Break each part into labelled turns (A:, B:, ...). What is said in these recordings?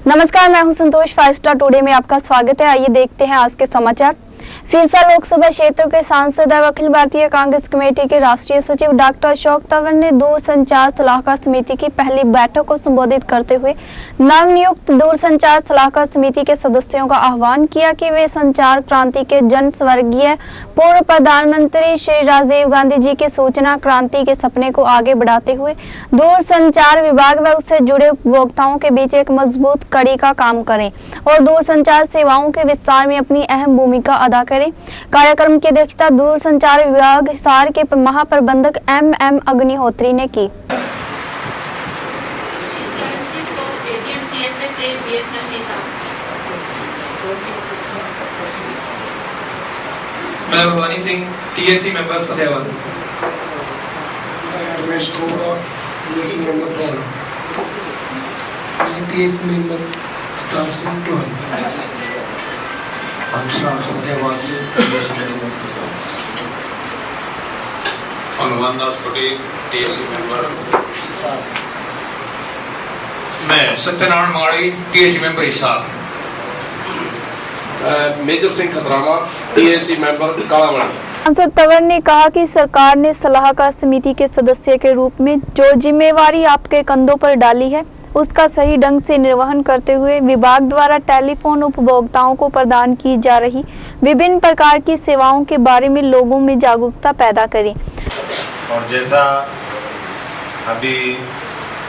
A: नमस्कार, मैं हूं संतोष। 5 स्टार टुडे में आपका स्वागत है। आइए देखते हैं आज के समाचार। सिरसा लोकसभा क्षेत्र के सांसद एवं अखिल भारतीय कांग्रेस कमेटी के राष्ट्रीय सचिव डॉक्टर अशोक तंवर ने दूरसंचार सलाहकार समिति की पहली बैठक को संबोधित करते हुए नवनियुक्त दूरसंचार सलाहकार समिति के सदस्यों का आह्वान किया कि वे संचार क्रांति के जन स्वर्गीय पूर्व प्रधानमंत्री श्री राजीव गांधी जी के सूचना क्रांति के सपने को आगे बढ़ाते हुए दूरसंचार विभाग व उससे जुड़े उपभोक्ताओं के बीच एक मजबूत कड़ी का काम करें और दूरसंचार सेवाओं के विस्तार में अपनी अहम भूमिका अदा करें। कार्यक्रम की अध्यक्षता दूरसंचार विभाग हिसार के महाप्रबंधक एम अग्निहोत्री ने की।
B: मैं Bhavani Singh, TSC member Fatehabad.
C: Ramesh Koda, TSC member टोन।
D: टीएससी मेंबर अवतार सिंह टोन।
C: फतेहाबाद से TSC member.
E: Hanuman Das Patel, TSC member. मैं सत्यनारायण माड़ी, TSC member Hisar.
D: Major Singh खतरामा, टीएससी मेंबर कालावाड़ी।
A: सांसद तंवर ने कहा कि सरकार ने सलाहकार समिति के सदस्य के रूप में जो जिम्मेवारी आपके कंधों पर डाली है उसका सही ढंग से निर्वहन करते हुए विभाग द्वारा टेलीफोन उपभोक्ताओं को प्रदान की जा रही विभिन्न प्रकार की सेवाओं के बारे में लोगों में जागरूकता पैदा करें।
F: और जैसा अभी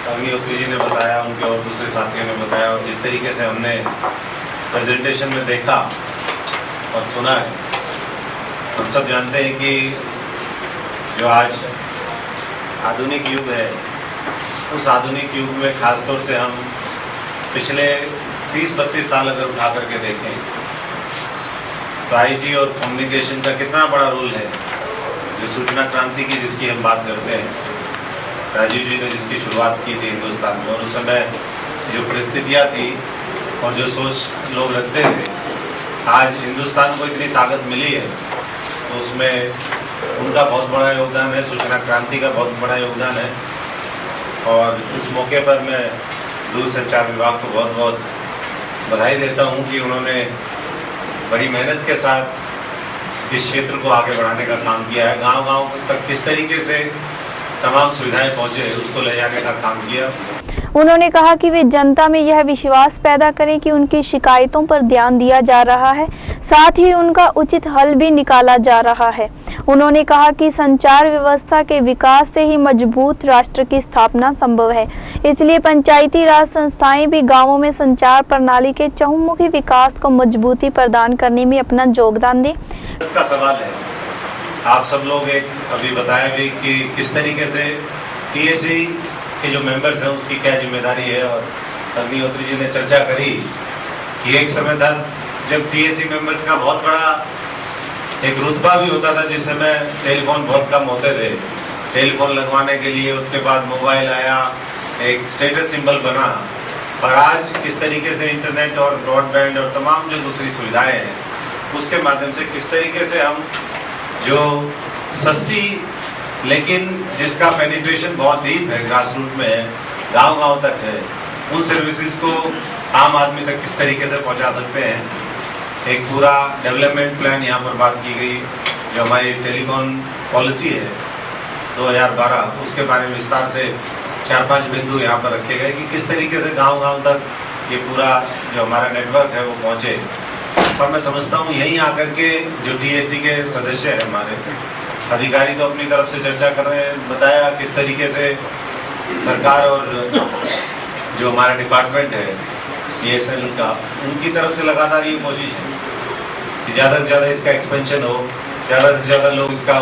F: अग्निहोत्री जी ने बताया, उनके और दूसरे साथियों ने बताया, और जिस तरीके से हमने प्रेजेंटेशन में देखा और सुना है, हम सब जानते हैं कि जो आज आधुनिक युग है, उस आधुनिक युग में खासतौर से हम पिछले 30-32 साल अगर उठा करके देखें तो आईटी और कम्युनिकेशन का कितना बड़ा रोल है। जो सूचना क्रांति की जिसकी हम बात करते हैं, राजीव जी ने जिसकी शुरुआत की थी हिंदुस्तान में, और उस समय जो परिस्थितियाँ थी और जो सोच लोग रखते थे, आज हिंदुस्तान को इतनी ताकत मिली है, तो उसमें उनका बहुत बड़ा योगदान है, सूचना क्रांति का बहुत बड़ा योगदान है। और इस मौके पर मैं दूरसंचार विभाग को बहुत बहुत बधाई देता हूं कि उन्होंने बड़ी मेहनत के साथ इस क्षेत्र को आगे बढ़ाने का काम किया है। गांव-गांव तक किस तरीके से तमाम सुविधाएं पहुंचे, उसको ले जाने का काम किया।
A: उन्होंने कहा कि वे जनता में यह विश्वास पैदा करें कि उनकी शिकायतों पर ध्यान दिया जा रहा है, साथ ही उनका उचित हल भी निकाला जा रहा है। उन्होंने कहा कि संचार व्यवस्था के विकास से ही मजबूत राष्ट्र की स्थापना संभव है, इसलिए पंचायती राज संस्थाएं भी गांवों में संचार प्रणाली के चहुमुखी विकास को मजबूती प्रदान करने में अपना योगदान दें।
F: इसका सवाल है, आप सब लोग एक अभी बताया भी कि किस तरीके से टीएससी के जो मेंबर्स हैं उसकी क्या जिम्मेदारी है, और अग्निहोत्री जी ने चर्चा करी कि एक समय था जब टीएससी मेंबर्स का बहुत बड़ा एक रुतबा भी होता था, जिस समय टेलीफोन बहुत कम होते थे। टेलीफोन लगवाने के लिए उसके बाद मोबाइल आया, एक स्टेटस सिंबल बना, और आज किस तरीके से इंटरनेट और ब्रॉडबैंड और तमाम जो दूसरी सुविधाएं हैं उसके माध्यम से किस तरीके से हम जो सस्ती लेकिन जिसका पेनिट्रेशन बहुत डीप है, ग्रास रूट में है, गांव-गांव तक है, उन सर्विसेज को आम आदमी तक किस तरीके से पहुंचा सकते हैं। एक पूरा डेवलपमेंट प्लान यहाँ पर बात की गई, जो हमारी टेलीकॉम पॉलिसी है 2012, उसके बारे में विस्तार से 4-5 बिंदु यहाँ पर रखे गए कि किस तरीके से गांव-गांव तक ये पूरा जो हमारा नेटवर्क है वो पहुँचे। और मैं समझता हूँ यहीं आकर के जो टीएससी के सदस्य हैं, हमारे अधिकारी तो अपनी तरफ से चर्चा कर रहे हैं, बताया किस तरीके से सरकार और जो हमारा डिपार्टमेंट है बीएसएनएल का, उनकी तरफ से लगातार ये कोशिश है कि ज़्यादा से ज़्यादा इसका एक्सपेंशन हो, ज़्यादा से ज़्यादा लोग इसका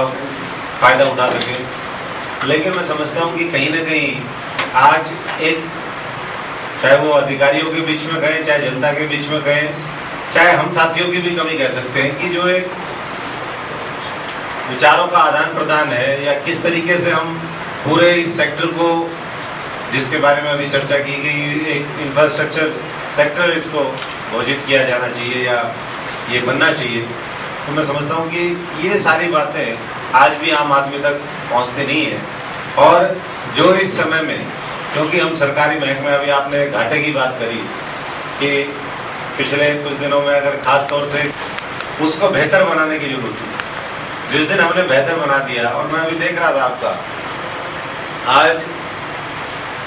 F: फ़ायदा उठा सकें। लेकिन मैं समझता हूँ कि कहीं ना कहीं आज एक, चाहे वो अधिकारियों के बीच में कहें, चाहे जनता के बीच में कहें, चाहे हम साथियों की भी कमी कह सकते हैं कि जो एक विचारों का आदान प्रदान है, या किस तरीके से हम पूरे इस सेक्टर को, जिसके बारे में अभी चर्चा की गई, एक इंफ्रास्ट्रक्चर सेक्टर इसको घोषित किया जाना चाहिए या ये बनना चाहिए, तो मैं समझता हूँ कि ये सारी बातें आज भी आम आदमी तक पहुँचती नहीं है। और जो इस समय में, क्योंकि हम सरकारी महकमे, अभी आपने घाटे की बात करी, कि पिछले कुछ दिनों में अगर खास तौर से उसको बेहतर बनाने की जरूरत थी। जिस दिन हमने बेहतर बना दिया, और मैं अभी देख रहा था आपका, आज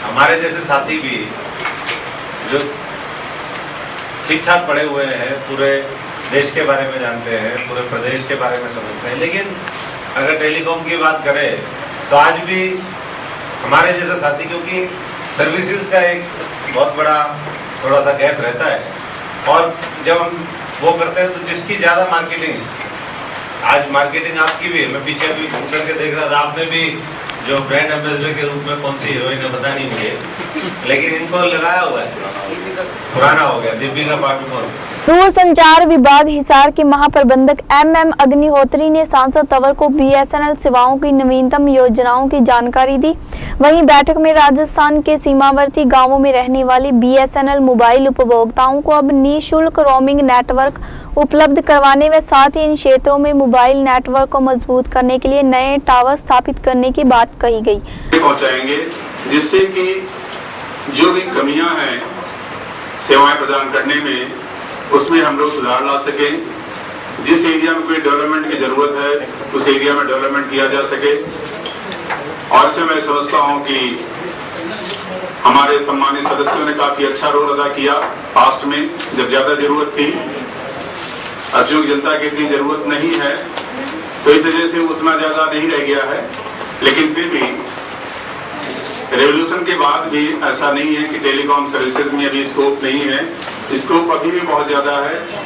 F: हमारे जैसे साथी भी जो ठीक ठाक पढ़े हुए हैं, पूरे देश के बारे में जानते हैं, पूरे प्रदेश के बारे में समझते हैं, लेकिन अगर टेलीकॉम की बात करें तो आज भी हमारे जैसे साथी, क्योंकि सर्विसेज का एक बहुत बड़ा थोड़ा सा गैप रहता है, और जब हम वो करते हैं तो जिसकी ज़्यादा मार्केटिंग, आज मार्केटिंग आपकी भी है, मैं पीछे अभी घूम करके देख रहा था, आपने भी जो ब्रांड एम्बेसडर के रूप में कौन सी हीरोइन है पता नहीं मुझे, लेकिन इनको लगाया हुआ है, पुराना हो गया, दीपिका पादुकोण।
A: दूरसंचार विभाग हिसार के महाप्रबंधक MM अग्निहोत्री ने सांसद तंवर को BSNL सेवाओं की नवीनतम योजनाओं की जानकारी दी। वहीं बैठक में राजस्थान के सीमावर्ती गांवों में रहने वाले BSNL मोबाइल उपभोक्ताओं को अब निःशुल्क रोमिंग नेटवर्क उपलब्ध करवाने व साथ ही इन क्षेत्रों में मोबाइल नेटवर्क को मजबूत करने के लिए नए टावर स्थापित करने की बात कही गई।
G: पहुंचाएंगे जिससे कि जो भी कमियां हैं सेवाएं प्रदान करने में, उसमें हम लोग सुधार ला सकें। जिस एरिया में कोई डेवलपमेंट की जरूरत है उस एरिया में डेवलपमेंट किया जा सके। और इससे मैं समझता हूं कि हमारे सम्मानित सदस्यों ने काफी अच्छा रोल अदा किया पास्ट में, जब ज्यादा जरूरत थी। अर्जुन की जनता की इतनी जरूरत नहीं है तो इस वजह से उतना ज्यादा नहीं रह गया है, लेकिन फिर भी रेवोल्यूशन के बाद भी ऐसा नहीं है कि टेलीकॉम सर्विसेज में अभी स्कोप नहीं है, स्कोप अभी भी बहुत ज्यादा है।